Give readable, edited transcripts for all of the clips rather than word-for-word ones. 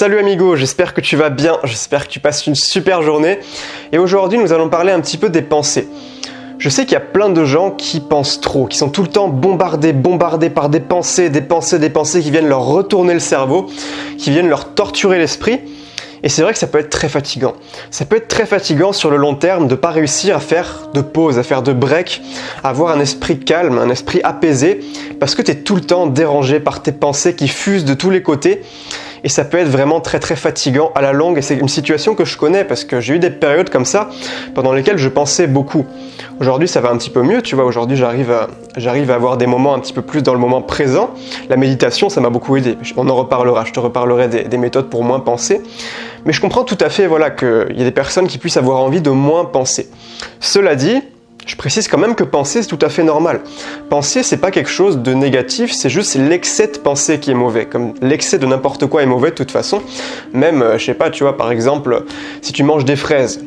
Salut amigo, j'espère que tu vas bien, j'espère que tu passes une super journée. Et aujourd'hui, nous allons parler un petit peu des pensées. Je sais qu'il y a plein de gens qui pensent trop, qui sont tout le temps bombardés par des pensées qui viennent leur retourner le cerveau, qui viennent leur torturer l'esprit. Et c'est vrai que ça peut être très fatigant. Ça peut être très fatigant sur le long terme de ne pas réussir à faire de pause, à faire de break, à avoir un esprit calme, un esprit apaisé, parce que tu es tout le temps dérangé par tes pensées qui fusent de tous les côtés. Et ça peut être vraiment très fatigant à la longue, et c'est une situation que je connais parce que j'ai eu des périodes comme ça pendant lesquelles je pensais beaucoup. Aujourd'hui ça va un petit peu mieux, tu vois, aujourd'hui j'arrive à avoir des moments un petit peu plus dans le moment présent. La méditation ça m'a beaucoup aidé, on en reparlera, je te reparlerai des méthodes pour moins penser. Mais je comprends tout à fait voilà, qu'il y a des personnes qui puissent avoir envie de moins penser. Cela dit, je précise quand même que penser, c'est tout à fait normal. Penser, c'est pas quelque chose de négatif, c'est juste l'excès de pensée qui est mauvais. Comme l'excès de n'importe quoi est mauvais de toute façon. Même, je sais pas, tu vois, par exemple, si tu manges des fraises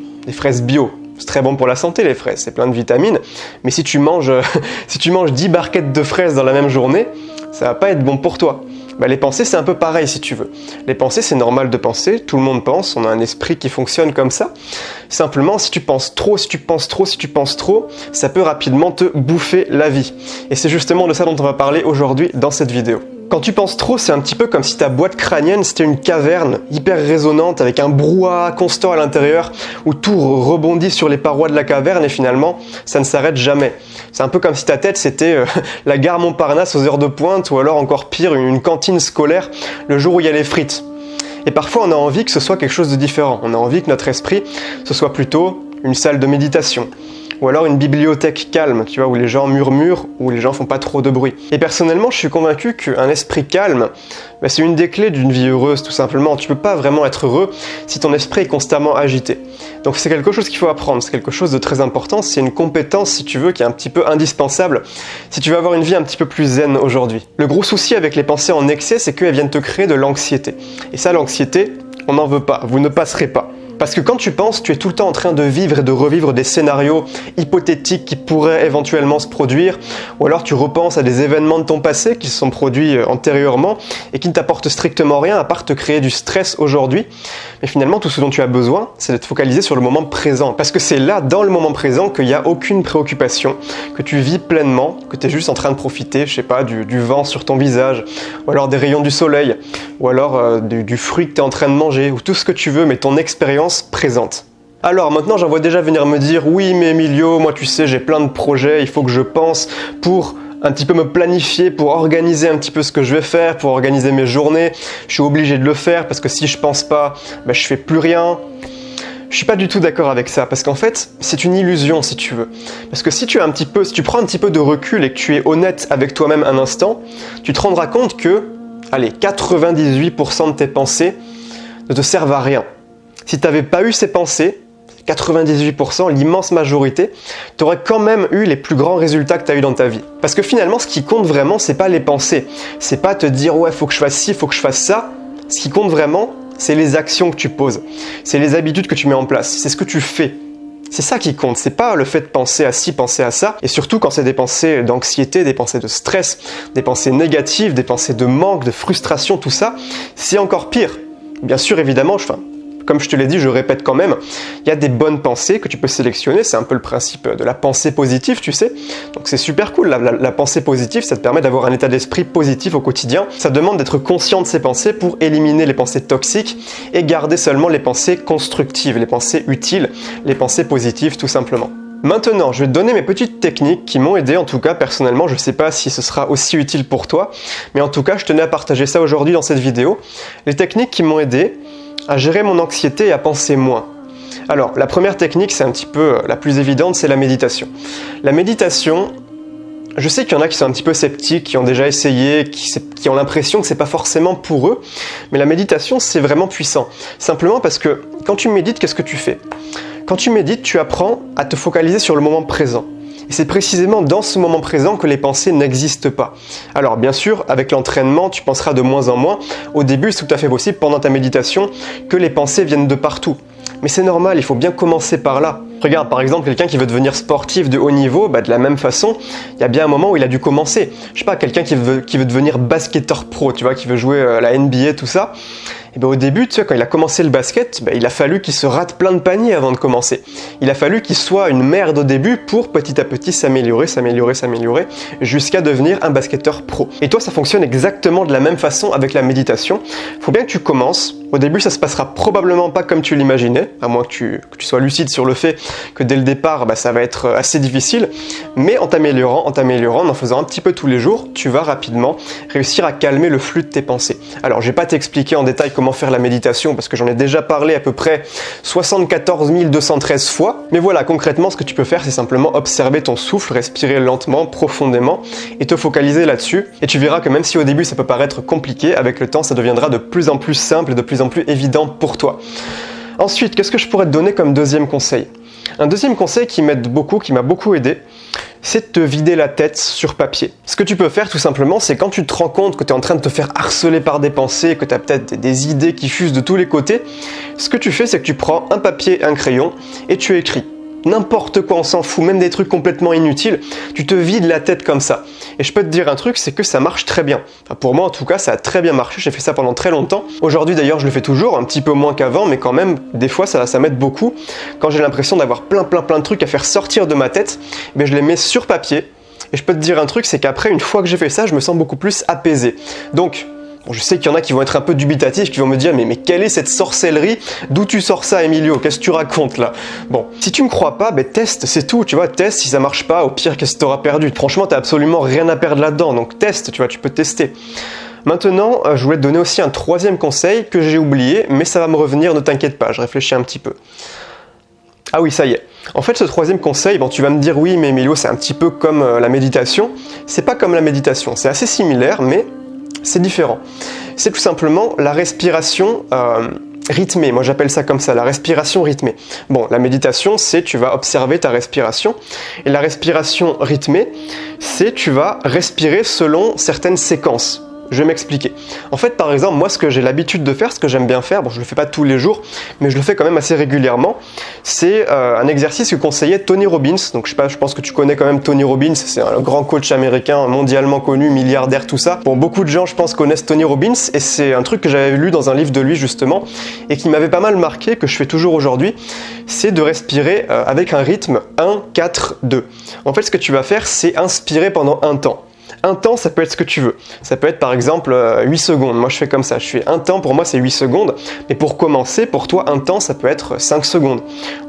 bio, c'est très bon pour la santé les fraises, c'est plein de vitamines. Mais si tu manges 10 barquettes de fraises dans la même journée, ça va pas être bon pour toi. Les pensées, c'est un peu pareil si tu veux. Les pensées, c'est normal de penser, tout le monde pense, on a un esprit qui fonctionne comme ça. Simplement, si tu penses trop, ça peut rapidement te bouffer la vie. Et c'est justement de ça dont on va parler aujourd'hui dans cette vidéo. Quand tu penses trop, c'est un petit peu comme si ta boîte crânienne c'était une caverne hyper résonante avec un brouhaha constant à l'intérieur où tout rebondit sur les parois de la caverne et finalement ça ne s'arrête jamais. C'est un peu comme si ta tête c'était la gare Montparnasse aux heures de pointe ou alors encore pire une cantine scolaire le jour où il y a les frites. Et parfois on a envie que ce soit quelque chose de différent, on a envie que notre esprit ce soit plutôt une salle de méditation. Ou alors une bibliothèque calme, tu vois, où les gens murmurent, où les gens font pas trop de bruit. Et personnellement, je suis convaincu qu'un esprit calme, c'est une des clés d'une vie heureuse, tout simplement. Tu peux pas vraiment être heureux si ton esprit est constamment agité. Donc c'est quelque chose qu'il faut apprendre, c'est quelque chose de très important, c'est une compétence, si tu veux, qui est un petit peu indispensable si tu veux avoir une vie un petit peu plus zen aujourd'hui. Le gros souci avec les pensées en excès, c'est qu'elles viennent te créer de l'anxiété. Et ça, l'anxiété, on n'en veut pas, vous ne passerez pas. Parce que quand tu penses, tu es tout le temps en train de vivre et de revivre des scénarios hypothétiques qui pourraient éventuellement se produire, ou alors tu repenses à des événements de ton passé qui se sont produits antérieurement et qui ne t'apportent strictement rien à part te créer du stress aujourd'hui. Mais finalement, tout ce dont tu as besoin, c'est d'être focalisé sur le moment présent. Parce que c'est là, dans le moment présent, qu'il n'y a aucune préoccupation, que tu vis pleinement, que tu es juste en train de profiter, je sais pas, du vent sur ton visage, ou alors des rayons du soleil, ou alors du fruit que tu es en train de manger, ou tout ce que tu veux, mais ton expérience présente. Alors maintenant j'en vois déjà venir me dire oui mais Emilio, moi tu sais j'ai plein de projets, il faut que je pense pour un petit peu me planifier, pour organiser un petit peu ce que je vais faire, pour organiser mes journées, je suis obligé de le faire parce que si je pense pas, je fais plus rien. Je suis pas du tout d'accord avec ça parce qu'en fait c'est une illusion si tu veux. Parce que si tu prends un petit peu de recul et que tu es honnête avec toi-même un instant, tu te rendras compte que 98% de tes pensées ne te servent à rien. Si tu n'avais pas eu ces pensées, 98%, l'immense majorité, tu aurais quand même eu les plus grands résultats que tu as eu dans ta vie. Parce que finalement, ce qui compte vraiment, c'est pas les pensées. C'est pas te dire ouais, faut que je fasse ci, faut que je fasse ça. Ce qui compte vraiment, c'est les actions que tu poses. C'est les habitudes que tu mets en place. C'est ce que tu fais. C'est ça qui compte. C'est pas le fait de penser à ci, penser à ça. Et surtout quand c'est des pensées d'anxiété, des pensées de stress, des pensées négatives, des pensées de manque, de frustration, tout ça, c'est encore pire. Bien sûr, évidemment, comme je te l'ai dit, je répète quand même, il y a des bonnes pensées que tu peux sélectionner, c'est un peu le principe de la pensée positive, tu sais. Donc c'est super cool, la pensée positive, ça te permet d'avoir un état d'esprit positif au quotidien. Ça demande d'être conscient de ces pensées pour éliminer les pensées toxiques et garder seulement les pensées constructives, les pensées utiles, les pensées positives tout simplement. Maintenant, je vais te donner mes petites techniques qui m'ont aidé, en tout cas personnellement, je ne sais pas si ce sera aussi utile pour toi, mais en tout cas je tenais à partager ça aujourd'hui dans cette vidéo. Les techniques qui m'ont aidé à gérer mon anxiété et à penser moins. Alors, la première technique, c'est un petit peu la plus évidente, c'est la méditation. La méditation, je sais qu'il y en a qui sont un petit peu sceptiques, qui ont déjà essayé, qui ont l'impression que c'est pas forcément pour eux, mais la méditation, c'est vraiment puissant. Simplement parce que quand tu médites, qu'est-ce que tu fais ? Quand tu médites, tu apprends à te focaliser sur le moment présent. Et c'est précisément dans ce moment présent que les pensées n'existent pas. Alors bien sûr, avec l'entraînement, tu penseras de moins en moins. Au début, c'est tout à fait possible pendant ta méditation que les pensées viennent de partout. Mais c'est normal, il faut bien commencer par là. Regarde, par exemple, quelqu'un qui veut devenir sportif de haut niveau, de la même façon, il y a bien un moment où il a dû commencer. Je sais pas, quelqu'un qui veut devenir basketteur pro, tu vois, qui veut jouer à la NBA, tout ça. Et bien au début, tu sais, quand il a commencé le basket, il a fallu qu'il se rate plein de paniers avant de commencer. Il a fallu qu'il soit une merde au début pour petit à petit s'améliorer, jusqu'à devenir un basketteur pro. Et toi, ça fonctionne exactement de la même façon avec la méditation. Faut bien que tu commences. Au début, ça se passera probablement pas comme tu l'imaginais, à moins que tu sois lucide sur le fait que dès le départ, ça va être assez difficile. Mais en t'améliorant, en faisant un petit peu tous les jours, tu vas rapidement réussir à calmer le flux de tes pensées. Alors, je vais pas t'expliquer en détail comment faire la méditation, parce que j'en ai déjà parlé à peu près 74 213 fois. Mais voilà, concrètement, ce que tu peux faire, c'est simplement observer ton souffle, respirer lentement, profondément, et te focaliser là-dessus. Et tu verras que même si au début ça peut paraître compliqué, avec le temps, ça deviendra de plus en plus simple et de plus en plus évident pour toi. Ensuite, qu'est-ce que je pourrais te donner comme deuxième conseil ? Un deuxième conseil qui m'aide beaucoup, qui m'a beaucoup aidé, c'est de te vider la tête sur papier. Ce que tu peux faire tout simplement, c'est quand tu te rends compte que tu es en train de te faire harceler par des pensées, que tu as peut-être des idées qui fusent de tous les côtés, ce que tu fais, c'est que tu prends un papier, un crayon et tu écris. N'importe quoi, on s'en fout, même des trucs complètement inutiles, tu te vides la tête comme ça. Et je peux te dire un truc, c'est que ça marche très bien. Enfin, pour moi en tout cas, ça a très bien marché, j'ai fait ça pendant très longtemps. Aujourd'hui d'ailleurs, je le fais toujours, un petit peu moins qu'avant, mais quand même, des fois ça m'aide beaucoup. Quand j'ai l'impression d'avoir plein de trucs à faire sortir de ma tête, je les mets sur papier. Et je peux te dire un truc, c'est qu'après, une fois que j'ai fait ça, je me sens beaucoup plus apaisé. Donc, bon, je sais qu'il y en a qui vont être un peu dubitatifs, qui vont me dire mais quelle est cette sorcellerie? D'où tu sors ça, Emilio? Qu'est-ce que tu racontes là? Bon, si tu me crois pas, teste, c'est tout, tu vois, teste, si ça marche pas, au pire, qu'est-ce que t'auras perdu? Franchement, t'as absolument rien à perdre là-dedans, donc teste, tu vois, tu peux tester. Maintenant, je voulais te donner aussi un troisième conseil que j'ai oublié, mais ça va me revenir, ne t'inquiète pas, je réfléchis un petit peu. Ah oui, ça y est. En fait, ce troisième conseil, tu vas me dire oui, mais Emilio, c'est un petit peu comme la méditation. C'est pas comme la méditation, c'est assez similaire, mais c'est différent. C'est tout simplement la respiration rythmée. Moi, j'appelle ça comme ça, la respiration rythmée. Bon, la méditation, c'est tu vas observer ta respiration. Et la respiration rythmée, c'est tu vas respirer selon certaines séquences. Je vais m'expliquer. En fait, par exemple, moi, ce que j'ai l'habitude de faire, ce que j'aime bien faire, je le fais pas tous les jours, mais je le fais quand même assez régulièrement, c'est un exercice que conseillait Tony Robbins. Donc, je sais pas, je pense que tu connais quand même Tony Robbins, c'est un grand coach américain, mondialement connu, milliardaire, tout ça. Bon, beaucoup de gens, je pense, connaissent Tony Robbins, et c'est un truc que j'avais lu dans un livre de lui, justement, et qui m'avait pas mal marqué, que je fais toujours aujourd'hui, c'est de respirer avec un rythme 1, 4, 2. En fait, ce que tu vas faire, c'est inspirer pendant un temps. Un temps, ça peut être ce que tu veux. Ça peut être par exemple 8 secondes. Moi, je fais comme ça. Je fais un temps, pour moi, c'est 8 secondes. Mais pour commencer, pour toi, un temps, ça peut être 5 secondes.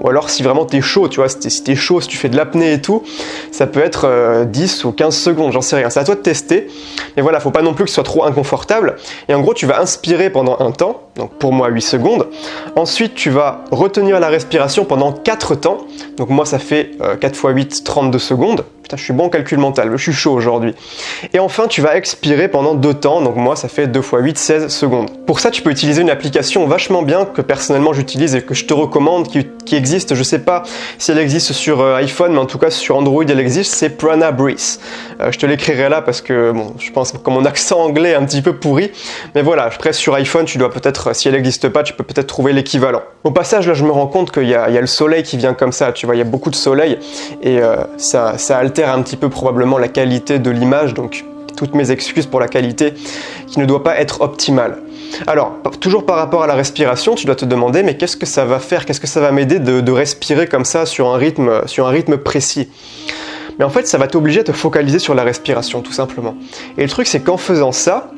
Ou alors, si vraiment t'es chaud, tu vois, si t'es chaud, si tu fais de l'apnée et tout, ça peut être 10 ou 15 secondes, j'en sais rien. C'est à toi de tester. Mais voilà, faut pas non plus que ce soit trop inconfortable. Et en gros, tu vas inspirer pendant un temps. Donc, pour moi, 8 secondes. Ensuite, tu vas retenir la respiration pendant 4 temps. Donc, moi, ça fait 4 x 8, 32 secondes. Putain, je suis bon en calcul mental, je suis chaud aujourd'hui. Et enfin, tu vas expirer pendant 2 temps, donc moi ça fait 2 x 8, 16 secondes. Pour ça, tu peux utiliser une application vachement bien que personnellement j'utilise et que je te recommande, qui existe, je sais pas si elle existe sur iPhone, mais en tout cas sur Android elle existe, c'est Prana Breath. Je te l'écrirai là parce que, bon, je pense que mon accent anglais est un petit peu pourri, mais voilà, après sur iPhone, tu dois peut-être, si elle n'existe pas, tu peux peut-être trouver l'équivalent. Au passage, là je me rends compte qu'il y a le soleil qui vient comme ça, tu vois, il y a beaucoup de soleil, et ça altère un petit peu probablement la qualité de l'image, donc toutes mes excuses pour la qualité qui ne doit pas être optimale. Alors, toujours par rapport à la respiration, tu dois te demander, mais qu'est-ce que ça va faire, qu'est-ce que ça va m'aider de respirer comme ça sur un rythme précis? Mais en fait, ça va t'obliger à te focaliser sur la respiration, tout simplement. Et le truc, c'est qu'en faisant ça,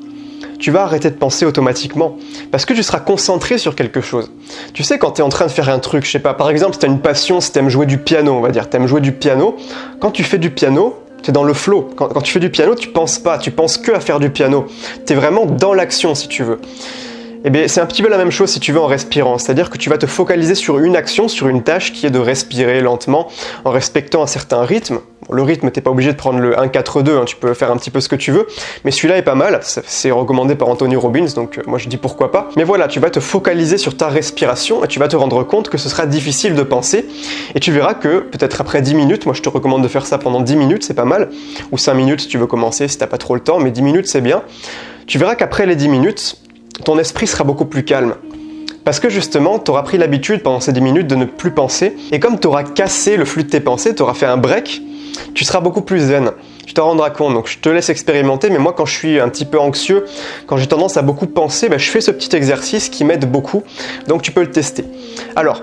tu vas arrêter de penser automatiquement, parce que tu seras concentré sur quelque chose. Tu sais, quand tu es en train de faire un truc, je sais pas, par exemple, si tu as une passion, si tu aimes jouer du piano, on va dire, tu aimes jouer du piano, quand tu fais du piano, tu es dans le flow. Quand tu fais du piano, tu penses pas, tu penses que à faire du piano. Tu es vraiment dans l'action, si tu veux. Eh bien, c'est un petit peu la même chose si tu veux en respirant, c'est-à-dire que tu vas te focaliser sur une action, sur une tâche qui est de respirer lentement, en respectant un certain rythme. Le rythme, t'es pas obligé de prendre le 1-4-2, tu peux faire un petit peu ce que tu veux, mais celui-là est pas mal, c'est recommandé par Anthony Robbins, donc moi je dis pourquoi pas. Mais voilà, tu vas te focaliser sur ta respiration et tu vas te rendre compte que ce sera difficile de penser, et tu verras que peut-être après 10 minutes, moi je te recommande de faire ça pendant 10 minutes, c'est pas mal, ou 5 minutes si tu veux commencer, si t'as pas trop le temps, mais 10 minutes c'est bien. Tu verras qu'après les 10 minutes, ton esprit sera beaucoup plus calme. Parce que justement, tu auras pris l'habitude pendant ces 10 minutes de ne plus penser, et comme tu auras cassé le flux de tes pensées, tu auras fait un break, tu seras beaucoup plus zen. Tu t'en rendras compte, donc je te laisse expérimenter, mais moi quand je suis un petit peu anxieux, quand j'ai tendance à beaucoup penser, je fais ce petit exercice qui m'aide beaucoup, donc tu peux le tester. Alors,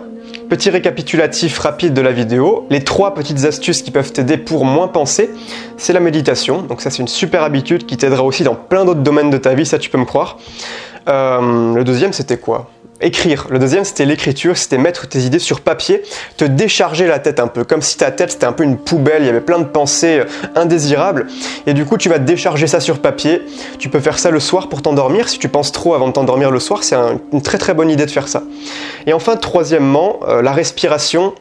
petit récapitulatif rapide de la vidéo, les 3 petites astuces qui peuvent t'aider pour moins penser, c'est la méditation, donc ça c'est une super habitude qui t'aidera aussi dans plein d'autres domaines de ta vie, ça tu peux me croire. Le deuxième c'était quoi ? Écrire. Le deuxième, c'était l'écriture, c'était mettre tes idées sur papier, te décharger la tête un peu, comme si ta tête c'était un peu une poubelle, il y avait plein de pensées indésirables, et du coup tu vas décharger ça sur papier. Tu peux faire ça le soir pour t'endormir, si tu penses trop avant de t'endormir le soir, c'est une très très bonne idée de faire ça. Et enfin, troisièmement, la respiration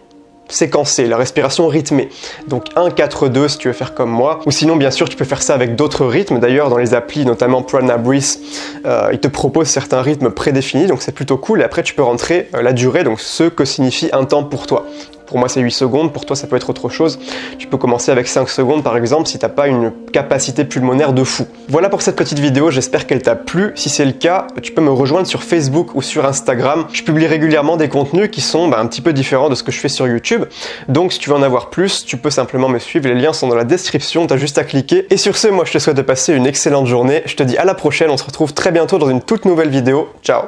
séquencée, la respiration rythmée. Donc 1-4-2 si tu veux faire comme moi, ou sinon bien sûr tu peux faire ça avec d'autres rythmes. D'ailleurs dans les applis, notamment Prana Breathe, ils te proposent certains rythmes prédéfinis, donc c'est plutôt cool, et après tu peux rentrer la durée, donc ce que signifie un temps pour toi. Pour moi c'est 8 secondes, pour toi ça peut être autre chose. Tu peux commencer avec 5 secondes par exemple si t'as pas une capacité pulmonaire de fou. Voilà pour cette petite vidéo, j'espère qu'elle t'a plu. Si c'est le cas, tu peux me rejoindre sur Facebook ou sur Instagram. Je publie régulièrement des contenus qui sont un petit peu différents de ce que je fais sur YouTube. Donc si tu veux en avoir plus, tu peux simplement me suivre, les liens sont dans la description, t'as juste à cliquer. Et sur ce, moi je te souhaite de passer une excellente journée. Je te dis à la prochaine, on se retrouve très bientôt dans une toute nouvelle vidéo. Ciao!